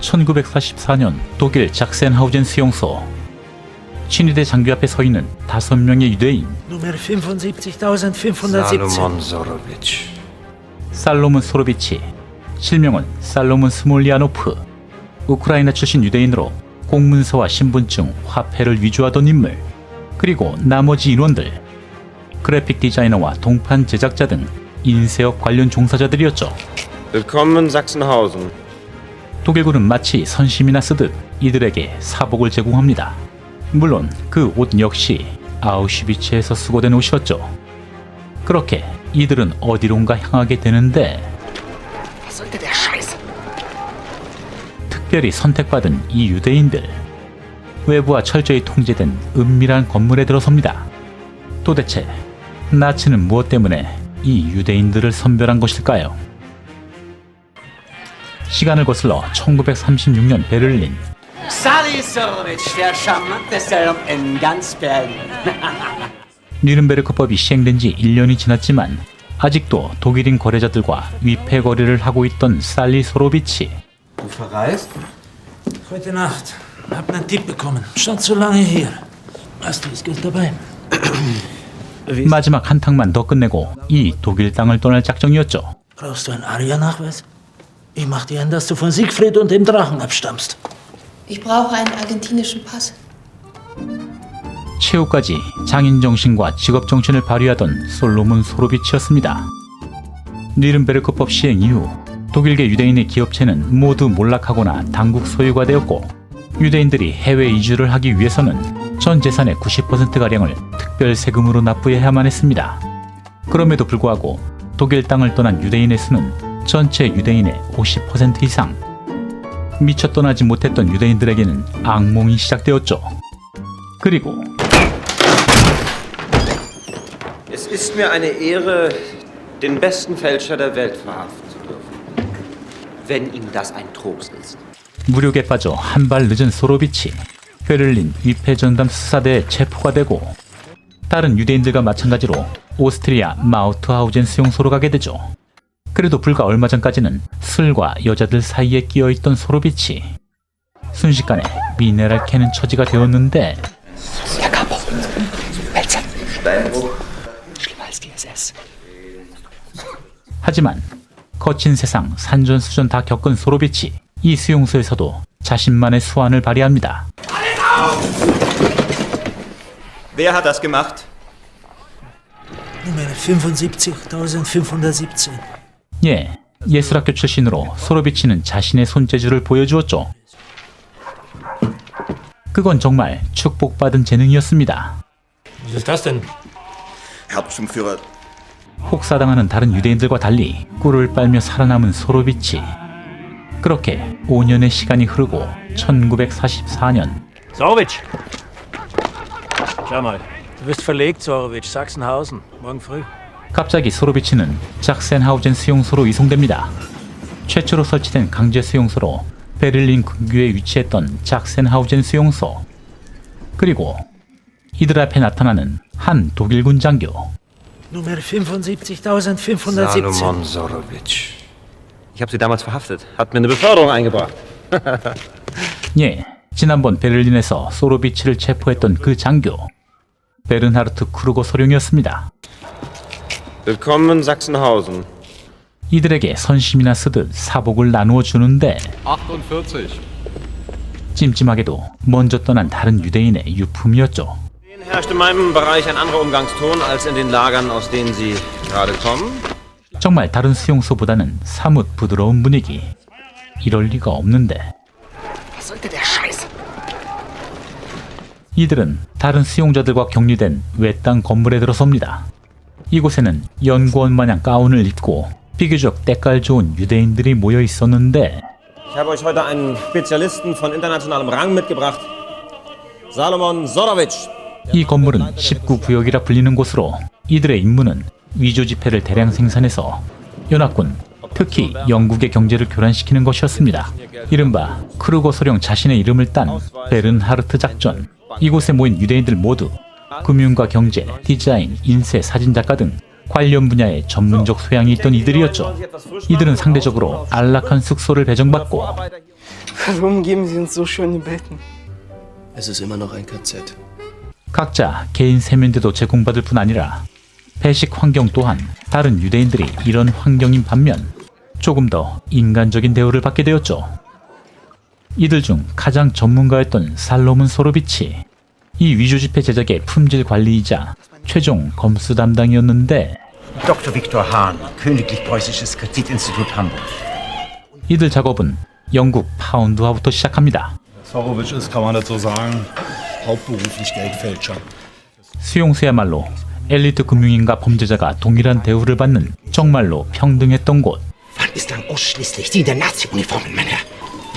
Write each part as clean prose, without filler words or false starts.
1944년 독일 작센하우젠 수용소. 친위대 장교 앞에 서 있는 5명의 유대인. Nummer 75.517. Salomon Sorowitsch. 살로몬 소로비치, 실명은 살로몬 스몰리아노프. 우크라이나 출신 유대인으로 공문서와 신분증, 화폐를 위조하던 인물. 그리고 나머지 인원들, 그래픽 디자이너와 동판 제작자 등 인쇄업 관련 종사자들이었죠. Willkommen in Sachsenhausen. 독일군은 마치 선심이나 쓰듯 이들에게 사복을 제공합니다. 물론 그 옷 역시 아우슈비츠에서 수거된 옷이었죠. 그렇게 이들은 어디론가 향하게 되는데, 특별히 선택받은 이 유대인들, 외부와 철저히 통제된 은밀한 건물에 들어섭니다. 도대체 나치는 무엇 때문에 이 유대인들을 선별한 것일까요? 시간을 거슬러 1936년 베를린. Sally Sorowitsch, der charmanteste in ganz Berlin. 뉘른베르크법이 시행된 지 1년이 지났지만 아직도 독일인 거래자들과 위패 거래를 하고 있던 살리 소로비치. Du verreist? Heute Nacht. Hab nen Tipp bekommen. Stand zu lange hier. Hast du das Geld dabei? 마지막 한탕만 더 끝내고 이 독일 땅을 떠날 작정이었죠. Brauchst du einen Aria-Nachweis? Ich mach dir ein, dass du von Siegfried und dem Drachen abstammst. Ich brauche einen argentinischen Pass. 최후까지 장인 정신과 직업 정신을 발휘하던 솔로몬 소로비치였습니다. 뉘른베르크법 시행 이후 독일계 유대인의 기업체는 모두 몰락하거나 당국 소유가 되었고, 유대인들이 해외 이주를 하기 위해서는 전 재산의 90%가량을 특별 세금으로 납부해야만 했습니다. 그럼에도 불구하고 독일 땅을 떠난 유대인의 수는 전체 유대인의 50% 이상. 미처 떠나지 못했던 유대인들에게는 악몽이 시작되었죠. 그리고 Es ist mir eine Ehre, den besten Fälscher der Welt verhaften zu dürfen. Wenn ihm das ein Trost ist. 무력에 빠져 한 발 늦은 소로비치, 베를린 위패전담 수사대에 체포가 되고, 다른 유대인들과 마찬가지로 오스트리아 마우트하우젠 수용소로 가게 되죠. 그래도 불과 얼마 전까지는 술과 여자들 사이에 끼어있던 소로비치, 순식간에 미네랄 캐는 처지가 되었는데, 하지만 거친 세상 산전수전 다 겪은 소로비치, 이 수용소에서도 자신만의 수완을 발휘합니다. Wer hat das gemacht? Nummer 75.517. 예, 예술학교 출신으로 소로비치는 자신의 손재주를 보여주었죠. 그건 정말 축복받은 재능이었습니다. Was ist das denn? Hauptschirmführer. 혹사당하는 다른 유대인들과 달리 꿀을 빨며 살아남은 소로비치. 그렇게 5년의 시간이 흐르고 1944년, Sorowitsch! Schau mal. Du bist verlegt, Sorowitsch. Sachsenhausen. Morgen früh. 갑자기 소로비치는 작센하우젠 수용소로 이송됩니다. 최초로 설치된 강제 수용소로 베를린 근교에 위치했던 작센하우젠 수용소. 그리고 이들 앞에 나타나는 한 독일군 장교. Nummer 75.517. Salomon Sorowitsch. Ich habe sie damals verhaftet. Hat mir eine Beförderung eingebracht. 예, 지난번 베를린에서 소로비치를 체포했던 그 장교, 베른하르트 크루거 소령이었습니다. Willkommen in Sachsenhausen. 이들에게 선심이나 쓰듯 사복을 나누어 주는데, 48. 찜찜하게도 먼저 떠난 다른 유대인의 유품이었죠. Herrscht in meinem Bereich ein anderer Umgangston als in den Lagern, aus denen Sie gerade kommen. 정말 다른 수용소보다는 사뭇 부드러운 분위기. 이럴 리가 없는데. 이들은 다른 수용자들과 격리된 외딴 건물에 들어섭니다. 이곳에는 연구원 마냥 가운을 입고 비교적 때깔 좋은 유대인들이 모여 있었는데, Ich habe euch heute einen Spezialisten von internationalem Rang mitgebracht. Salomon Sorowitsch. 이 건물은 19구역이라 불리는 곳으로 이들의 임무는 위조 지폐를 대량 생산해서 연합군, 특히 영국의 경제를 교란시키는 것이었습니다. 이른바 크루거 소령 자신의 이름을 딴 베른하르트 작전. 이곳에 모인 유대인들 모두 금융과 경제, 디자인, 인쇄, 사진작가 등 관련 분야에 전문적 소양이 있던 이들이었죠. 이들은 상대적으로 안락한 숙소를 배정받고 Warum geben Sie uns so schöne Betten? Es ist immer noch ein KZ. 각자 개인 세면대도 제공받을 뿐 아니라 배식 환경 또한 다른 유대인들이 이런 환경인 반면 조금 더 인간적인 대우를 받게 되었죠. 이들 중 가장 전문가였던 살로몬 소로비치, 이 위조 지폐 제작의 품질 관리이자 최종 검수 담당이었는데 Dr. Viktor Hahn, Königlich Preußisches Kreditinstitut Hamburg. 이들 작업은 영국 파운드화부터 시작합니다. Horowitz ist, kann man dazu sagen, hauptberuflich Geldfälscher. 수용소야말로 엘리트 금융인과 범죄자가 동일한 대우를 받는 정말로 평등했던 곳. Wann ist dann ausschließlich die der Nazi-Uniformen, mein Herr?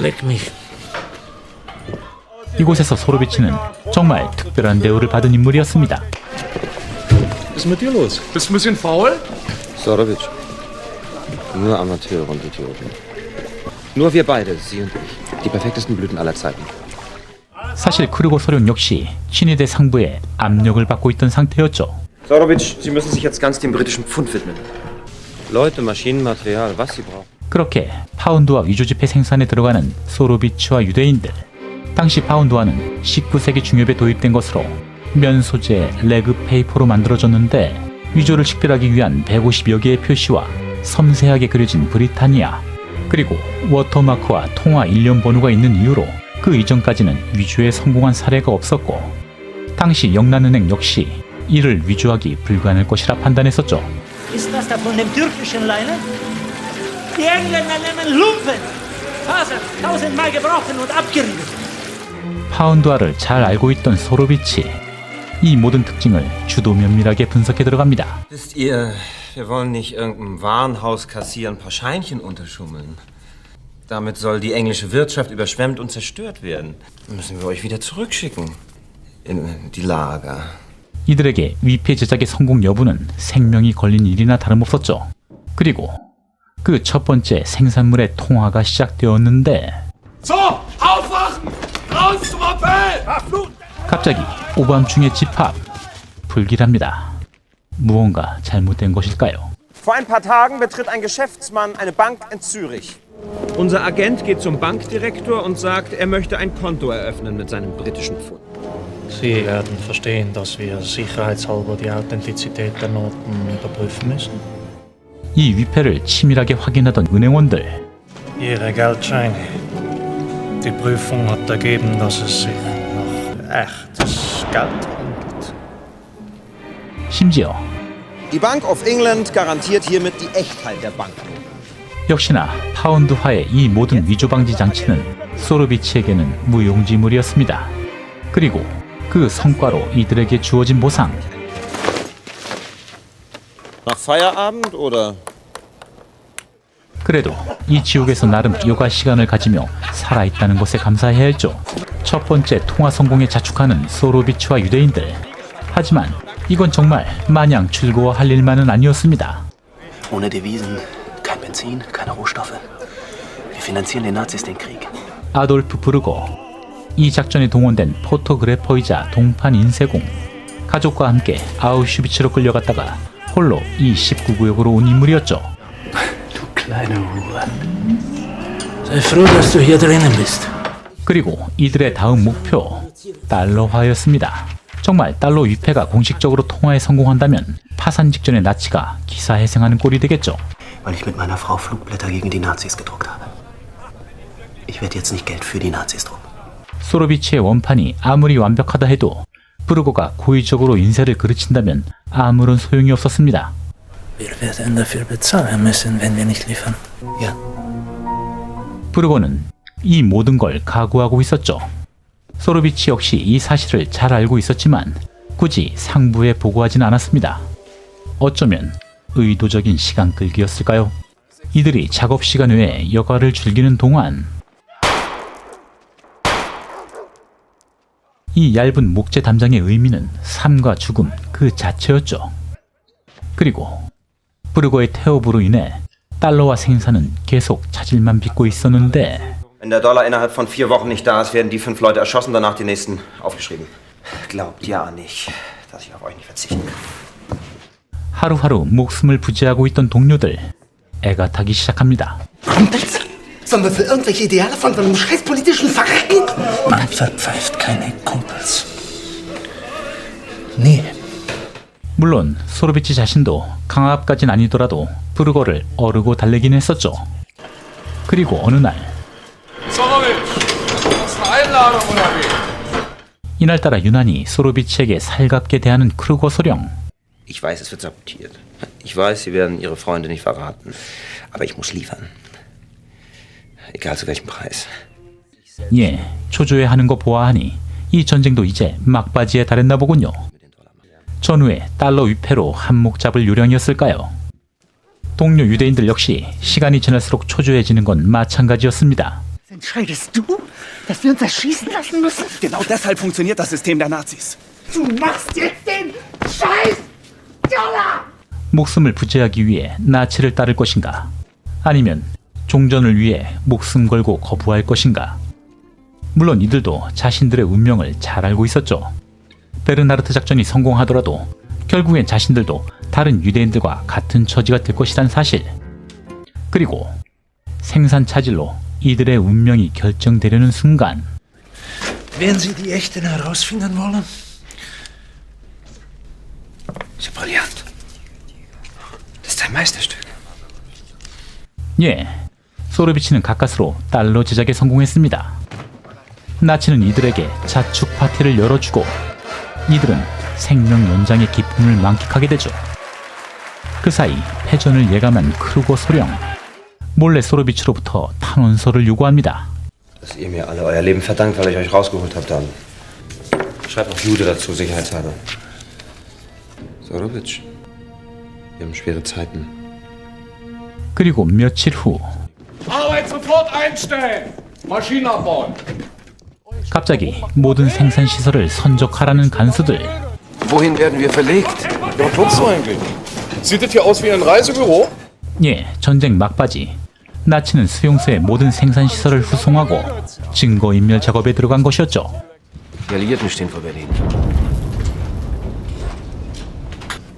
Leck mich. 이곳에서 소로비치는 정말 특별한 대우를 받은 인물이었습니다. Was ist mit dir los? Bist du ein bisschen faul? Sorowitsch. Nur Amateure und Idioten. Nur wir beide, Sie und ich. Die perfektesten Blüten aller Zeiten. 사실 크루거 소령 역시 친위대 상부의 압력을 받고 있던 상태였죠. Sorowitsch, Sie müssen sich jetzt ganz dem britischen Pfund widmen. Leute, Maschinenmaterial, was Sie brauchen. 그렇게 파운드화 위조지폐 생산에 들어가는 소로비치와 유대인들. 당시 파운드화는 19세기 중엽에 도입된 것으로 면 소재 레그 페이퍼로 만들어졌는데 위조를 식별하기 위한 150여 개의 표시와 섬세하게 그려진 브리타니아 그리고 워터마크와 통화 일련 번호가 있는 이유로 그 이전까지는 위조에 성공한 사례가 없었고 당시 영란은행 역시 이를 위조하기 불가능할 것이라 판단했었죠. Ist das da von dem türkischen Leinen? Die Engländer nehmen Lumpen. Fasern, 1000-mal gebrochen und abgerieben. 파운드화를 잘 알고 있던 소로비치 이 모든 특징을 주도 면밀하게 분석해 들어갑니다. Wisst ihr, wir wollen nicht irgendeinem Warenhaus kassieren, ein paar Scheinchen unterschummeln. Damit soll die englische Wirtschaft überschwemmt und zerstört werden. Dann müssen wir euch wieder zurückschicken. In die Lager. 이들에게 위패 제작의 성공 여부는 생명이 걸린 일이나 다름없었죠. 그리고 그 첫 번째 생산물의 통화가 시작되었는데 So, aufwachen! Raus zum Appell! 갑자기 오밤중의 집합 불길합니다. 무언가 잘못된 것일까요? Vor ein paar Tagen betritt ein Geschäftsmann eine Bank in Zürich. Unser Agent geht zum Bankdirektor und sagt, er möchte ein Konto eröffnen mit seinem britischen Pfund. Sie werden verstehen, dass wir sicherheitshalber die Authentizität der Noten überprüfen müssen. 이 위패를 치밀하게 확인하던 은행원들 Ihre Geldscheine. Die Prüfung hat ergeben, dass es sich nach echtes Geld handelt. 심지어 Die Bank of England garantiert hiermit die Echtheit der Banknoten. 역시나 파운드화의 이 모든 위조 방지 장치는 소로비치에게는 무용지물이었습니다. 그리고 그 성과로 이들에게 주어진 보상 Nach Feierabend oder? 그래도 이 지옥에서 나름 여가 시간을 가지며 살아있다는 것에 감사해야 했죠. 첫 번째 통화 성공에 자축하는 소로비치와 유대인들. 하지만 이건 정말 마냥 즐거워할 일만은 아니었습니다. Ohne Devisen, kein Benzin, keine Rohstoffe. Wir finanzieren den Nazis den Krieg. 아돌프 브르고, 이 작전에 동원된 포토그래퍼이자 동판 인쇄공, 가족과 함께 아우슈비츠로 끌려갔다가 홀로 이 19구역으로 온 인물이었죠. Du kleine Ruhe. Sei froh, dass du hier drinnen bist. 그리고 이들의 다음 목표, 달러화였습니다. 정말 달러 위패가 공식적으로 통화에 성공한다면 파산 직전의 나치가 기사회생하는 꼴이 되겠죠. Weil ich mit meiner Frau Flugblätter gegen die Nazis gedruckt habe. Ich werde jetzt nicht Geld für die Nazis drucken. 소로비치의 원판이 아무리 완벽하다 해도 브르고가 고의적으로 인쇄를 그르친다면 아무런 소용이 없었습니다. Wir werden dafür bezahlen müssen, wenn wir nicht liefern. Ja. 브르고는 이 모든 걸 각오하고 있었죠. 소로비치 역시 이 사실을 잘 알고 있었지만 굳이 상부에 보고하진 않았습니다. 어쩌면 의도적인 시간 끌기였을까요? 이들이 작업 시간 외에 여가를 즐기는 동안 이 얇은 목재 담장의 의미는 삶과 죽음 그 자체였죠. 그리고 브르고의 태업으로 인해 달러화 생산은 계속 차질만 빚고 있었는데 Wenn der Dollar innerhalb von 4 Wochen nicht da ist, werden die 5 Leute erschossen, danach die nächsten aufgeschrieben. Glaubt ja nicht, dass ich auf euch nicht verzichten kann. 하루하루 목숨을 부지하고 있던 동료들 애가 타기 시작합니다. Sollen wir für irgendwelche Ideale von so einem scheißpolitischen Verrecken? Man verpfeift keine Kumpels. Nie. 물론 소로비치 자신도 강압까진 아니더라도 브루거를 어르고 달래긴 했었죠. 그리고 어느 날 이날따라 유난히 소로비치에게 살갑게 대하는 크루거 소령. Ich weiß, es wird sabotiert. Ich weiß, Sie werden Ihre Freunde nicht verraten. Aber ich muss liefern. Egal zu welchem Preis. 예, 초조해하는 거 보아하니 이 전쟁도 이제 막바지에 달했나 보군요. 전후에 달러 위패로 한몫 잡을 요량이었을까요? 동료 유대인들 역시 시간이 지날수록 초조해지는 건 마찬가지였습니다. Entscheidest du, dass wir uns erschießen lassen müssen? Genau deshalb funktioniert das System der Nazis. Du machst jetzt den Scheiß Dollar! 목숨을 부지하기 위해 나치를 따를 것인가? 아니면 종전을 위해 목숨 걸고 거부할 것인가? 물론 이들도 자신들의 운명을 잘 알고 있었죠. 베른하르트 작전이 성공하더라도 결국엔 자신들도 다른 유대인들과 같은 처지가 될 것이란 사실. 그리고 생산 차질로 이들의 운명이 결정되려는 순간 Werden Sie die Echten herausfinden wollen? Das ist brillant. Das ist ein Meisterstück. 예, 소르비치는 가까스로 달러 제작에 성공했습니다. 나치는 이들에게 자축 파티를 열어주고 이들은 생명 연장의 기쁨을 만끽하게 되죠. 그 사이 패전을 예감한 크루거 소령, 몰래 소르비치로부터 탄원서를 요구합니다. Dass ihr mir alle euer Leben verdankt, weil ich euch rausgeholt habe, dann schreibt noch Jude dazu, sicherheitshalber. Sorowitsch, wir haben schwere Zeiten. 그리고 며칠 후 Arbeit sofort einstellen! Maschinen abbauen! 갑자기 모든 생산 시설을 선적하라는 간수들. Wohin werden wir verlegt? Ja, was glaubst du eigentlich? Sieht das hier aus wie ein Reisebüro? 예, 전쟁 막바지. 나치는 수용소의 모든 생산 시설을 후송하고 증거인멸 작업에 들어간 것이었죠. Die Alliierten stehen vor Berlin.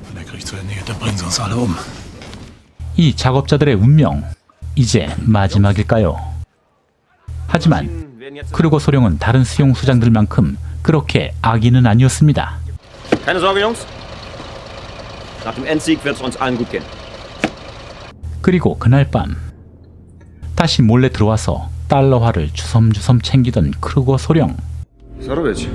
Wenn der Krieg zu Ende geht, dann bringen sie uns alle um. 이 작업자들의 운명, 이제 마지막일까요? 하지만 크루거 소령은 다른 수용소장들만큼 그렇게 악인은 아니었습니다. Keine Sorge, Jungs. Nach dem Endsieg wird es uns allen gut gehen. 그리고 그날 밤 다시 몰래 들어와서 달러화를 주섬주섬 챙기던 크루거 소령. Sorowitsch.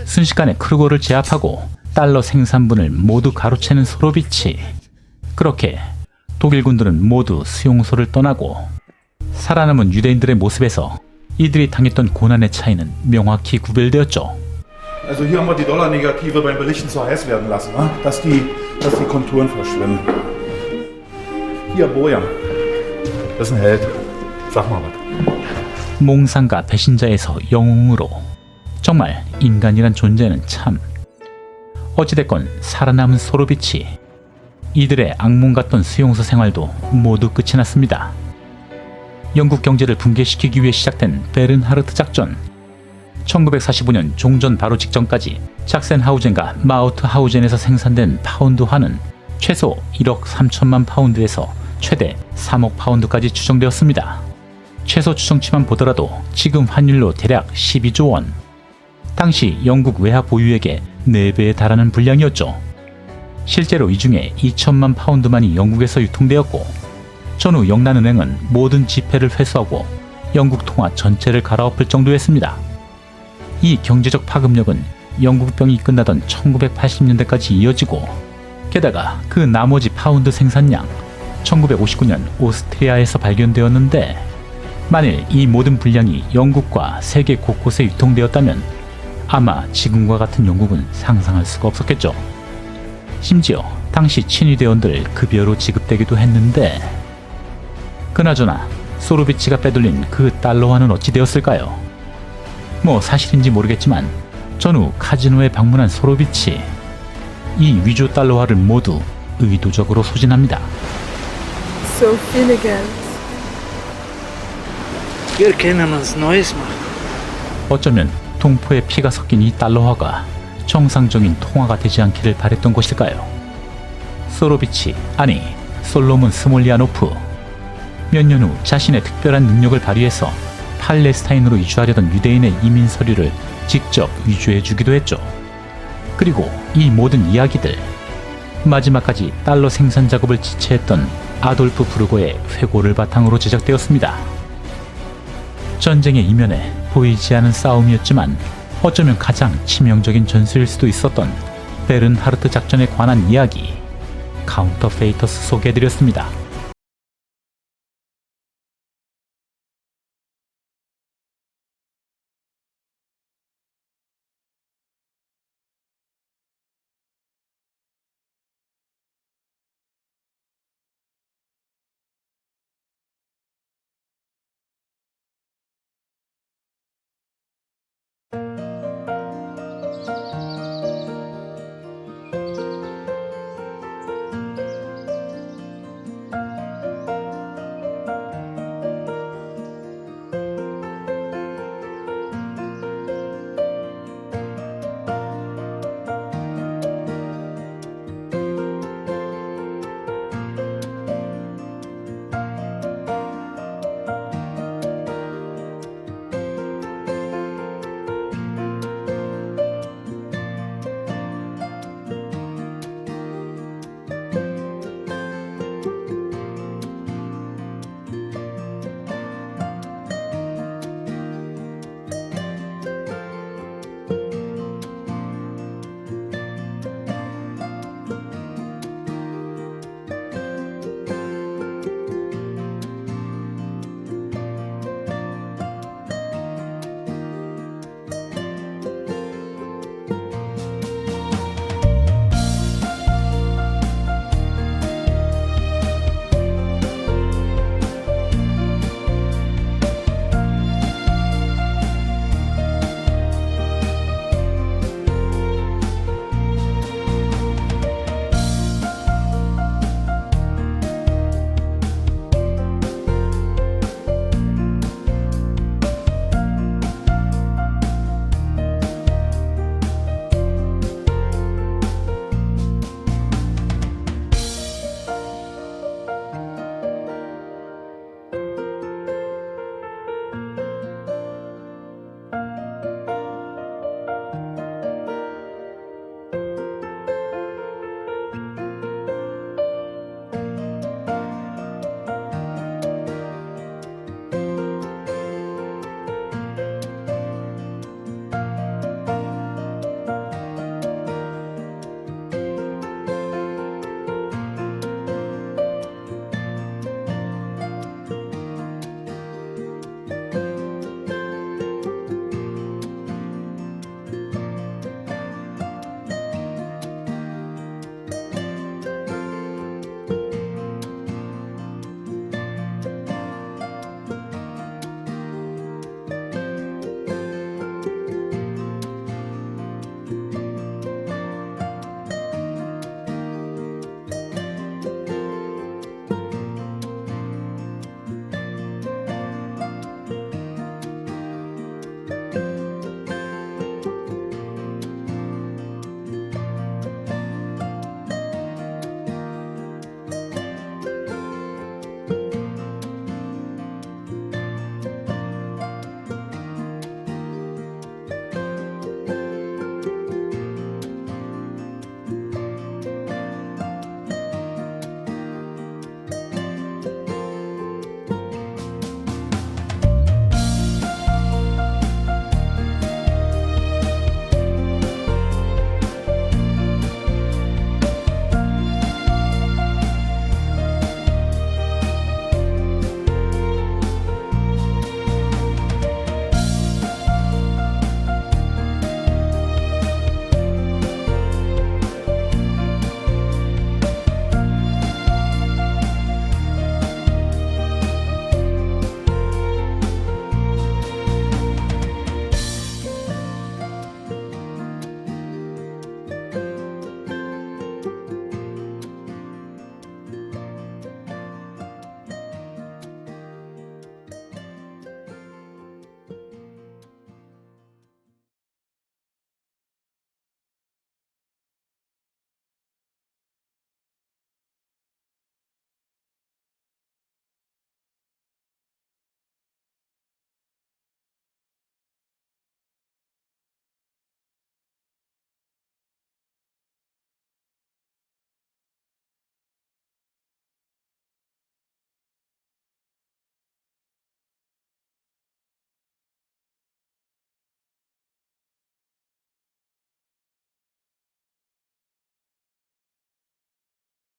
순식간에 크루거를 제압하고 달러 생산분을 모두 가로채는 소로비치. 그렇게 독일군들은 모두 수용소를 떠나고 살아남은 유대인들의 모습에서 이들이 당했던 고난의 차이는 명확히 구별되었죠. Also hier haben wir die Dollar-Negative beim Belichten zu heiß werden lassen, dass die Konturen verschwimmen. Hier, Bojan. Das ist ein Held. Sag mal was. 몽상가 배신자에서 영웅으로. 정말 인간이란 존재는 참. 어찌됐건 살아남은 소로비치. 이들의 악몽 같던 수용소 생활도 모두 끝이 났습니다. 영국 경제를 붕괴시키기 위해 시작된 베른하르트 작전. 1945년 종전 바로 직전까지 작센하우젠과 마우트하우젠에서 생산된 파운드화는 최소 1억 3천만 파운드에서 최대 3억 파운드까지 추정되었습니다. 최소 추정치만 보더라도 지금 환율로 대략 12조 원. 당시 영국 외화 보유액의 4배에 달하는 분량이었죠. 실제로 이 중에 2천만 파운드만이 영국에서 유통되었고 전후 영란은행은 모든 지폐를 회수하고 영국 통화 전체를 갈아엎을 정도였습니다. 이 경제적 파급력은 영국병이 끝나던 1980년대까지 이어지고 게다가 그 나머지 파운드 생산량 1959년 오스트리아에서 발견되었는데 만일 이 모든 분량이 영국과 세계 곳곳에 유통되었다면 아마 지금과 같은 영국은 상상할 수가 없었겠죠. 심지어 당시 친위대원들 급여로 지급되기도 했는데 그나저나 소로비치가 빼돌린 그 달러화는 어찌 되었을까요? 뭐 사실인지 모르겠지만 전후 카지노에 방문한 소로비치 이 위조 달러화를 모두 의도적으로 소진합니다. So viele Geld. Wir können uns Neues machen. 어쩌면 동포의 피가 섞인 이 달러화가 정상적인 통화가 되지 않기를 바랬던 것일까요? 소로비치, 아니 솔로몬 스몰리아노프. 몇 년 후 자신의 특별한 능력을 발휘해서 팔레스타인으로 이주하려던 유대인의 이민 서류를 직접 위조해 주기도 했죠. 그리고 이 모든 이야기들, 마지막까지 달러 생산 작업을 지체했던 아돌프 브루거의 회고를 바탕으로 제작되었습니다. 전쟁의 이면에 보이지 않은 싸움이었지만 어쩌면 가장 치명적인 전술일 수도 있었던 베른하르트 작전에 관한 이야기, 카운터페이터스 소개해드렸습니다.